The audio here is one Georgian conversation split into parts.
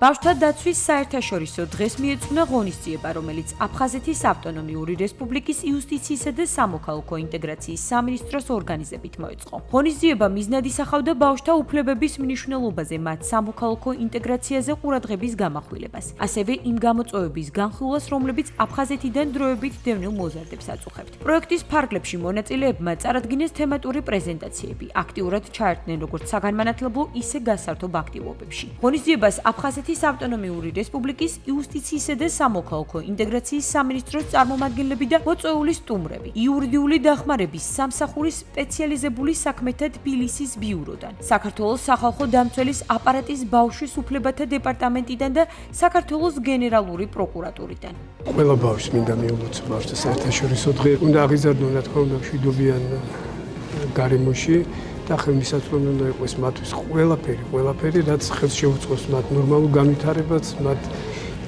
ბავშვთა დაცვის საერთაშორისო დღეს მიეძღვნა ღონისძიება, რომელიც აფხაზეთის ავტონომიური რესპუბლიკის იუსტიციისა და სამოქალაქო ინტეგრაციის სამინისტროს ორგანიზებით მოეწყო. ღონისძიება მიზნად ისახავდა ბავშვთა უფლებების მნიშვნელობაზე მათ სამოქალაქო ინტეგრაციაზე ყურადღების გამახვილებას, ასევე იმ გამოწვევების განხილვას, რომლებიც აფხაზეთიდან დროებით დევნილ მოზარდებს აწუხებთ. პროექტის ფარგლებში მონაწილეებმა წარადგინეს თემატური პრეზენტაციები, აქტიურად ჩაერთნენ როგორც საგანმანათლებლო, ისე გასართობ აქტივობებში. ღონისძიებას აფხაზეთის ავტონომიური რესპუბლიკის იუსტიციისა და სამოქალაქო ინტეგრაციის სამინისტროს წარმომადგენლები და მოწვეული სტუმრები, იურიდიული დახმარების სამსახურის სპეციალიზებული საქმეთა თბილისის ბიუროდან, საქართველოს სახალხო დამცველის აპარატის ბავშვის უფლებათა დეპარტამენტიდან და საქართველოს გენერალური პროკურატურიდან. ყველა ბავშვს მინდა მიულოცო ბავშვთა საერთაშორისო დღე. უნდა აღიზარდონ რა თქმა უნდა მშვიდობიან გარემოში და ხელმისაწვდომი უნდა იყოს მათთვის ყველაფერი, რაც ხელს შეუწყობს მათ ნორმალურ განვითარებას, მათ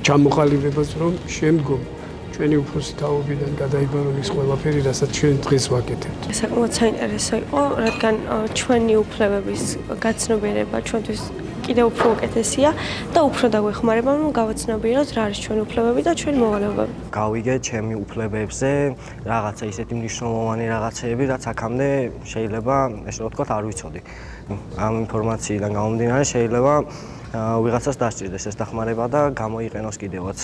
ჩამოყალიბებას, რომ შემდგომ ჩვენი უფროსი თაობიდან გადაიბარონ ის ყველაფერი, რასაც ჩვენ დღეს ვაკეთებთ. საკმაოდ საინტერესო იყო, რადგან ჩვენი უფლებების გაცნობიერება ჩვენთვის კიდევ უფრო უკეთესია და უფრო დაგვეხმარება, რომ გავაცნობიეროთ რა არის ჩვენი უფლებები და ჩვენი მოვალეობები. გავიგე ჩემი უფლებებზე რაღაცა ისეთი მნიშვნელოვანი რაღაცეები, რაც აქამდე შეიძლება ესე რომ ვთქვათ არ ვიცოდი. ამ ინფორმაციიდან გამომდინარე შეიძლება ვიღაცას დასჭირდეს ეს დახმარება და გამოიყენოს კიდევაც.